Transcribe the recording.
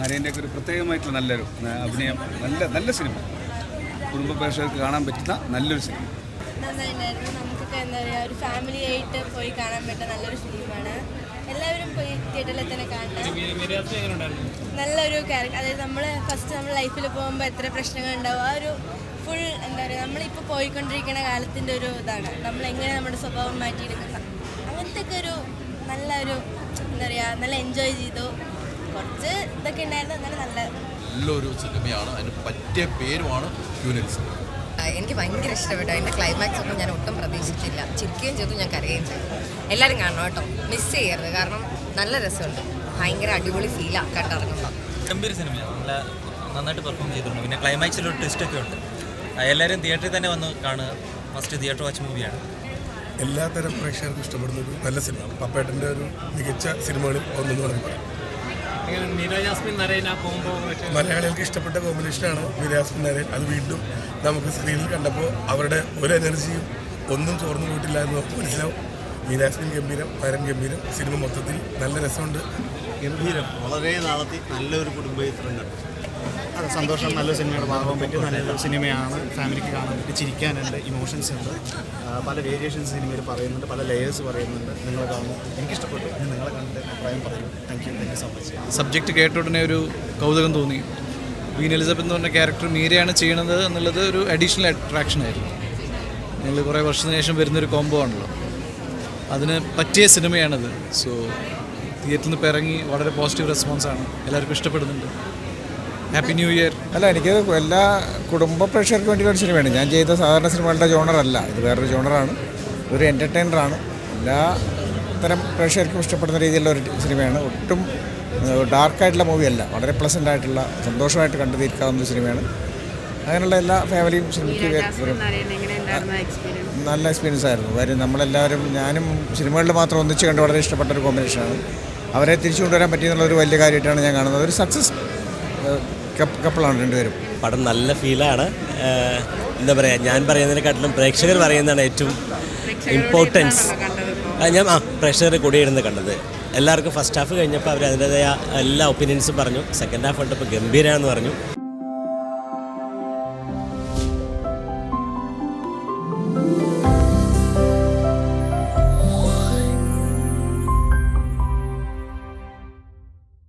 നരേൻ്റെയൊക്കെ ഒരു പ്രത്യേകമായിട്ടുള്ള നല്ലൊരു അഭിനയം, നല്ല സിനിമ, കുടുംബ പ്രേക്ഷകർക്ക് കാണാൻ പറ്റുന്ന നല്ലൊരു സിനിമ. നന്നായിട്ടുണ്ടായിരുന്നു. നമുക്കൊക്കെ എന്താ പറയുക, ഒരു ഫാമിലി ആയിട്ട് പോയി കാണാൻ പറ്റുന്ന നല്ലൊരു ഫിലിമാണ്. എല്ലാവരും പോയി തിയേറ്ററിൽ തന്നെ കാണണം. നല്ലൊരു ക്യാരക്ടർ, അതായത് നമ്മൾ ലൈഫിൽ പോകുമ്പോൾ എത്ര പ്രശ്നങ്ങൾ ഉണ്ടാവും, ആ ഒരു ഫുൾ എന്താ പറയുക, നമ്മളിപ്പോൾ പോയിക്കൊണ്ടിരിക്കുന്ന കാലത്തിൻ്റെ ഒരു ഇതാണ്, നമ്മളെങ്ങനെ നമ്മുടെ സ്വഭാവം മാറ്റിയെടുക്കുന്ന അങ്ങനത്തെ ഒക്കെ ഒരു നല്ലൊരു എന്താ പറയുക, നല്ല എൻജോയ് ചെയ്തു. കുറച്ച് ഇതൊക്കെ ഉണ്ടായിരുന്നു, എന്നാലും നല്ലൊരു സിനിമയാണ്. അതിന് പറ്റിയ പേരുമാണ് ക്യൂനൽസ്. എനിക്ക് ഭയങ്കര ഇഷ്ടപ്പെട്ടു. അതിൻ്റെ ക്ലൈമാക്സ് ഒന്നും ഞാൻ ഒട്ടും പ്രതീക്ഷിച്ചില്ല. ചിരിക്കുകയും ചെയ്തു, ഞാൻ കരയുകയും ചെയ്തു. എല്ലാവരും കാണണം കേട്ടോ, മിസ് ചെയ്യരുത്. കാരണം നല്ല രസമുണ്ട്, ഭയങ്കര അടിപൊളി ഫീലാണ് കണ്ടിറങ്ങുമ്പോൾ. ഗംഭീര സിനിമയാണ്, നന്നായിട്ട് പെർഫോം ചെയ്തിട്ടുണ്ട്. പിന്നെ ക്ലൈമാക്സിലൊരു ട്വിസ്റ്റൊക്കെ ഉണ്ട്. എല്ലാവരും തിയേറ്ററിൽ തന്നെ വന്ന് കാണുക, ഫസ്റ്റ് തിയേറ്റർ വാച്ച് മൂവിയാണ്. എല്ലാത്തരം പ്രേക്ഷകർക്കും ഇഷ്ടപ്പെടുന്ന ഒരു നല്ല സിനിമ. പപ്പേട്ടൻ്റെ ഒരു മികച്ച സിനിമകളിൽ ഒന്നെന്ന് പറഞ്ഞു പറയാം. മലയാളികൾക്ക് ഇഷ്ടപ്പെട്ട കോമ്പിനേഷനാണ് മീരാജാസ്മിൻ നരേൻ. അത് വീണ്ടും നമുക്ക് സ്ക്രീനിൽ കണ്ടപ്പോൾ അവരുടെ ഒരു എനർജിയും ഒന്നും ചോർന്നു പോയിട്ടില്ല എന്ന് മനസ്സിലാവും. മീരാജാസ്മിൻ ഗംഭീരം, നരൻ ഗംഭീരം. സിനിമ മൊത്തത്തിൽ നല്ല രസമുണ്ട്. ഗംഭീരം, വളരെ നാളത്തെ നല്ലൊരു കുടുംബ ചിത്രം കണ്ടു. അത് സന്തോഷം, നല്ലൊരു സിനിമയുടെ ഭാഗമാകാൻ പറ്റിയ നല്ലൊരു സിനിമയാണ്. ഫാമിലിക്ക് കാണാൻ പറ്റി, ചിരിക്കാനുണ്ട്, ഇമോഷൻസ് ഉണ്ട്, പല വേരിയേഷൻസ് സിനിമയിൽ പറയുന്നുണ്ട്, പല ലെയേഴ്സ് പറയുന്നുണ്ട്. നിങ്ങൾ കാണുന്നു, എനിക്കിഷ്ടപ്പെട്ടു. ഇനി നിങ്ങളെ കണ്ടിട്ട് അഭിപ്രായം പറയും. Thank you so much. Subject കേട്ട ഉടനെ ഒരു കൗതുകം തോന്നി. ക്വീൻ എലിസബത്ത് എന്ന് പറഞ്ഞ ക്യാരക്ടർ മീരയാണ് ചെയ്യണത് എന്നുള്ളത് ഒരു അഡീഷണൽ അട്രാക്ഷൻ ആയിരുന്നു. നിങ്ങൾ കുറേ വർഷത്തിന് ശേഷം വരുന്നൊരു കോംബോ ആണല്ലോ, അതിന് പറ്റിയ സിനിമയാണത്. സോ തിയേറ്ററിൽ നിന്ന് ഇറങ്ങി വളരെ പോസിറ്റീവ് റെസ്പോൺസാണ്, എല്ലാവർക്കും ഇഷ്ടപ്പെടുന്നുണ്ട്. Happy new year. അല്ല, എനിക്ക് എല്ലാ കുടുംബ പ്രേക്ഷകർക്ക് വേണ്ടിയുള്ള സിനിമയാണ്. ഞാൻ ചെയ്ത സാധാരണ സിനിമകളുടെ ജോണറല്ല, ഇത് വേറൊരു ജോണറാണ്, ഒരു എൻ്റർടൈനറാണ്. എല്ലാ തരം പ്രേക്ഷകർക്കും ഇഷ്ടപ്പെടുന്ന രീതിയിലുള്ള ഒരു സിനിമയാണ്. ഒട്ടും ഡാർക്കായിട്ടുള്ള മൂവിയല്ല, വളരെ പ്ലസൻ്റ് ആയിട്ടുള്ള, സന്തോഷമായിട്ട് കണ്ടു തീർക്കാവുന്ന ഒരു സിനിമയാണ്. അങ്ങനെയുള്ള എല്ലാ ഫാമിലിയും സിനിമയ്ക്ക് നല്ല എക്സ്പീരിയൻസ് ആയിരുന്നു. കാര്യം നമ്മളെല്ലാവരും, ഞാനും സിനിമകളിൽ മാത്രം ഒന്നിച്ച് കണ്ട് വളരെ ഇഷ്ടപ്പെട്ട ഒരു കോമ്പിനേഷനാണ്. അവരെ തിരിച്ചു കൊണ്ടുവരാൻ പറ്റിയെന്നുള്ളൊരു വലിയ കാര്യമായിട്ടാണ് ഞാൻ കാണുന്നത്. ഒരു സക്സസ് കപ്പിളാണ് രണ്ടുപേരും. പടം നല്ല ഫീലാണ്. എന്താ പറയുക, ഞാൻ പറയുന്നതിനെക്കാട്ടിലും പ്രേക്ഷകർ പറയുന്നതാണ് ഏറ്റവും ഇമ്പോർട്ടൻസ്. ഞാൻ പ്രേക്ഷകരുടെ കൂടെയിരുന്ന് കണ്ടത്. എല്ലാവർക്കും ഫസ്റ്റ് ഹാഫ് കഴിഞ്ഞപ്പോൾ അവർ അതിൻ്റെതായ എല്ലാ ഒപ്പീനിയൻസും പറഞ്ഞു. സെക്കൻഡ് ഹാഫ് കണ്ടപ്പോൾ ഗംഭീരമാണെന്ന് പറഞ്ഞു.